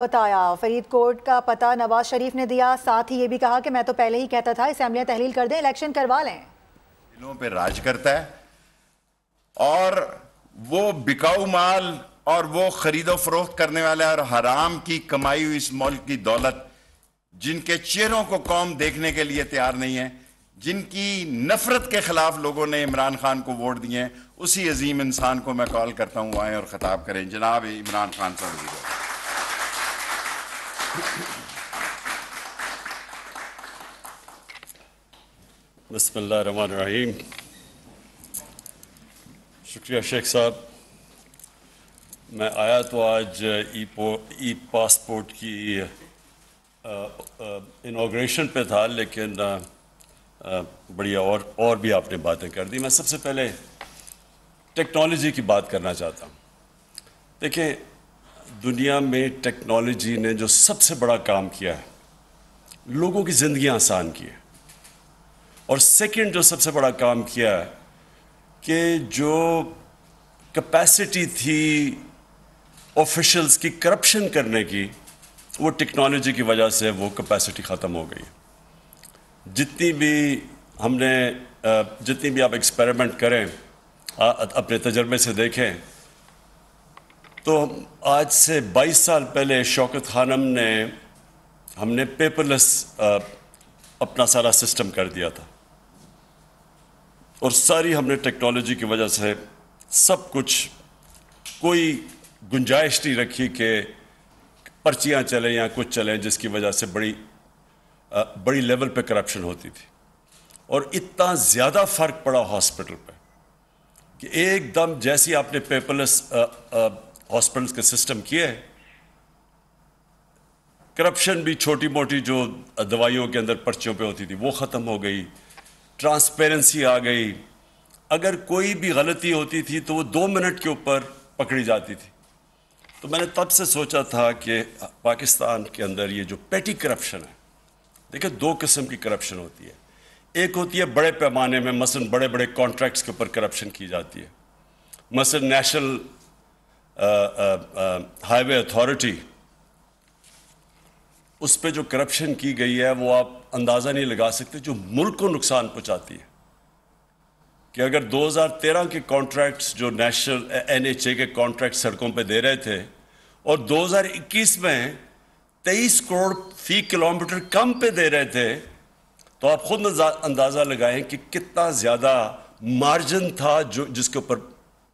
بتایا فرید کوٹ کا پتہ نواز شریف نے دیا، ساتھ ہی یہ بھی کہا کہ میں تو پہلے ہی کہتا تھا اسمبلیاں تحلیل کر دیں، الیکشن کروا لیں۔ دلوں پہ راج کرتا ہے اور وہ بکاؤ مال اور وہ خرید و فروخت کرنے والے اور حرام کی کمائی ہوئی اس ملک کی دولت جن کے چہروں کو قوم دیکھنے کے لیے تیار نہیں ہے، جن کی نفرت کے خلاف لوگوں نے عمران خان کو ووٹ دیے ہیں، اسی عظیم انسان کو میں کال کرتا ہوں آئیں اور خطاب کریں۔ جناب عمران خان صاحب، بسم اللہ الرحمن الرحیم۔ شکریہ شیخ صاحب۔ میں آیا تو آج ای پاسپورٹ کی انوگریشن پہ تھا، لیکن بڑی اور بھی آپ نے باتیں کر دی۔ میں سب سے پہلے ٹیکنالوجی کی بات کرنا چاہتا ہوں۔ دیکھیں، دنیا میں ٹیکنالوجی نے جو سب سے بڑا کام کیا ہے، لوگوں کی زندگیاں آسان کی ہے، اور سیکنڈ جو سب سے بڑا کام کیا ہے کہ جو کیپیسٹی تھی آفیشلز کی کرپشن کرنے کی، وہ ٹیکنالوجی کی وجہ سے وہ کیپیسٹی ختم ہو گئی۔ جتنی بھی آپ ایکسپیریمنٹ کریں، اپنے تجربے سے دیکھیں، تو آج سے 22 سال پہلے شوکت خانم نے ہم نے پیپر لیس اپنا سارا سسٹم کر دیا تھا، اور ساری ہم نے ٹیکنالوجی کی وجہ سے سب کچھ، کوئی گنجائش نہیں رکھی کہ پرچیاں چلیں یا کچھ چلیں جس کی وجہ سے بڑی لیول پہ کرپشن ہوتی تھی۔ اور اتنا زیادہ فرق پڑا ہاسپٹل پہ کہ ایک دم جیسی آپ نے پیپر لیس ہاسپٹلس کے سسٹم کیے، کرپشن بھی چھوٹی موٹی جو دوائیوں کے اندر پرچیوں پہ ہوتی تھی وہ ختم ہو گئی، ٹرانسپیرنسی آ گئی۔ اگر کوئی بھی غلطی ہوتی تھی تو وہ 2 منٹ کے اوپر پکڑی جاتی تھی۔ تو میں نے تب سے سوچا تھا کہ پاکستان کے اندر یہ جو پیٹی کرپشن ہے، دیکھیں 2 قسم کی کرپشن ہوتی ہے۔ ایک ہوتی ہے بڑے پیمانے میں، مثلا بڑے بڑے کانٹریکٹس کے اوپر کرپشن کی جاتی ہے، مثلا نیشنل ہائی وے اتھارٹی، اس پہ جو کرپشن کی گئی ہے وہ آپ اندازہ نہیں لگا سکتے، جو ملک کو نقصان پہنچاتی ہے۔ کہ اگر 2013 کے کانٹریکٹس جو نیشنل NHA کے کانٹریکٹ سڑکوں پہ دے رہے تھے، اور 2021 میں 23 کروڑ فی کلومیٹر کم پہ دے رہے تھے، تو آپ خود اندازہ لگائیں کہ کتنا زیادہ مارجن تھا جس کے اوپر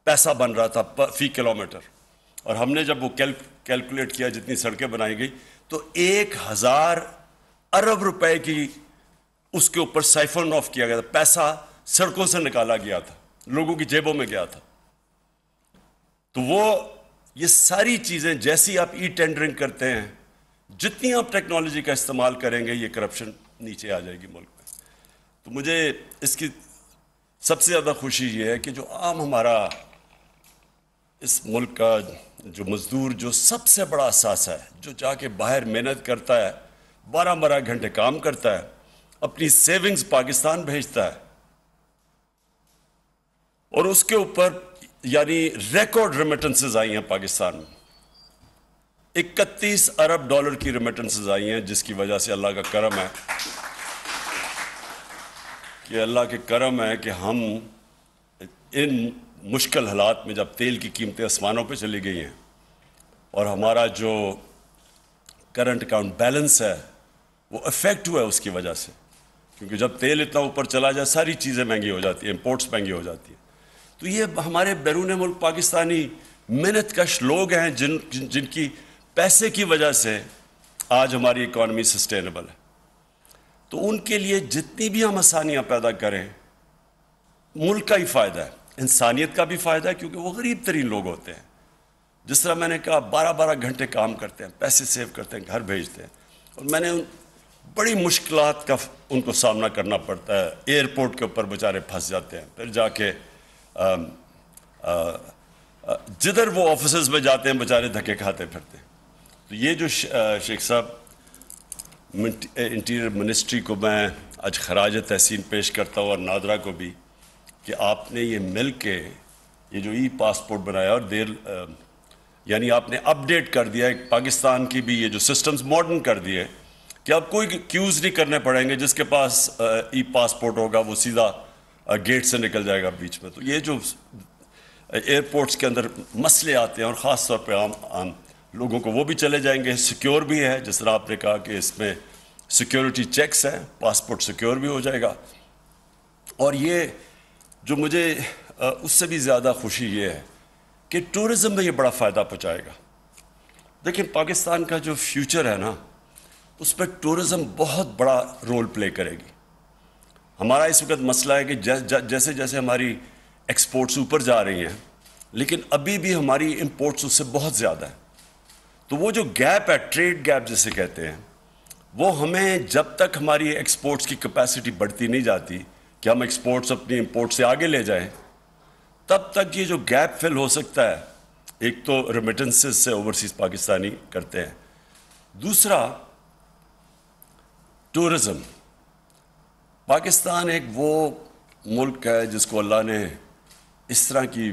پیسہ بن رہا تھا فی کلومیٹر۔ اور ہم نے جب وہ کیلکولیٹ کیا جتنی سڑکیں بنائی گئی، تو 1000 ارب روپے کی اس کے اوپر سائفن آف کیا گیا تھا، پیسہ سڑکوں سے نکالا گیا تھا، لوگوں کی جیبوں میں گیا تھا۔ تو یہ ساری چیزیں جیسی آپ ای ٹینڈرنگ کرتے ہیں، جتنی آپ ٹیکنالوجی کا استعمال کریں گے، یہ کرپشن نیچے آ جائے گی ملک میں۔ تو مجھے اس کی سب سے زیادہ خوشی یہ ہے کہ جو عام ہمارا اس ملک کا جو مزدور، جو سب سے بڑا اثاثہ ہے، جو جا کے باہر محنت کرتا ہے، 12 گھنٹے کام کرتا ہے، اپنی سیونگز پاکستان بھیجتا ہے، اور اس کے اوپر یعنی ریکارڈ ریمیٹنسز آئی ہیں پاکستان میں، 31 ارب ڈالر کی ریمیٹنسز آئی ہیں، جس کی وجہ سے اللہ کا کرم ہے کہ ہم ان مشکل حالات میں، جب تیل کی قیمتیں آسمانوں پہ چلی گئی ہیں اور ہمارا جو کرنٹ اکاؤنٹ بیلنس ہے وہ افیکٹ ہوا ہے اس کی وجہ سے، کیونکہ جب تیل اتنا اوپر چلا جائے ساری چیزیں مہنگی ہو جاتی ہیں، امپورٹس مہنگی ہو جاتی ہیں۔ تو یہ ہمارے بیرون ملک پاکستانی محنت کش لوگ ہیں جن کی پیسے کی وجہ سے آج ہماری اکانومی سسٹینیبل ہے۔ تو ان کے لیے جتنی بھی ہم آسانیاں پیدا کریں، ملک کا ہی فائدہ ہے، انسانیت کا بھی فائدہ ہے، کیونکہ وہ غریب ترین لوگ ہوتے ہیں۔ جس طرح میں نے کہا 12 گھنٹے کام کرتے ہیں، پیسے سیو کرتے ہیں، گھر بھیجتے ہیں، اور میں نے بڑی مشکلات کا ان کو سامنا کرنا پڑتا ہے، ایئرپورٹ کے اوپر بیچارے پھنس جاتے ہیں، پھر جا کے جدھر وہ آفیسز میں جاتے ہیں بیچارے دھکے کھاتے پھرتے ہیں۔ تو یہ جو شیخ صاحب انٹیریئر منسٹری کو میں آج خراج تحسین پیش کرتا ہوں، اور نادرا کو بھی، کہ آپ نے یہ مل کے یہ جو ای پاسپورٹ بنایا، اور یعنی آپ نے اپ ڈیٹ کر دیا ہے پاکستان کی بھی یہ جو سسٹمز ماڈرن کر دیے کہ اب کوئی کیوز نہیں کرنے پڑیں گے. جس کے پاس ای پاسپورٹ ہوگا وہ سیدھا گیٹ سے نکل جائے گا بیچ میں. تو یہ جو ایئرپورٹس کے اندر مسئلے آتے ہیں اور خاص طور پہ عام لوگوں کو وہ بھی چلے جائیں گے. سیکیور بھی ہے, جس طرح آپ نے کہا کہ اس میں سیکیورٹی چیکس ہیں, پاسپورٹ سیکیور بھی ہو جائے گا. اور یہ جو مجھے اس سے بھی زیادہ خوشی یہ ہے کہ ٹورزم میں یہ بڑا فائدہ پہنچائے گا. دیکھیں پاکستان کا جو فیوچر ہے نا, اس پہ ٹورزم بہت بڑا رول پلے کرے گی. ہمارا اس وقت مسئلہ ہے کہ جیسے جیسے ہماری ایکسپورٹس اوپر جا رہی ہیں لیکن ابھی بھی ہماری امپورٹس اس سے بہت زیادہ ہیں. تو وہ جو گیپ ہے, ٹریڈ گیپ جسے کہتے ہیں, وہ ہمیں جب تک ہماری ایکسپورٹس کی کیپیسٹی بڑھتی نہیں جاتی کہ ہم ایکسپورٹس اپنی امپورٹ سے آگے لے جائیں, تب تک یہ جو گیپ فل ہو سکتا ہے. ایک تو ریمیٹنسز سے اوورسیز پاکستانی کرتے ہیں, دوسرا ٹورزم. پاکستان ایک وہ ملک ہے جس کو اللہ نے اس طرح کی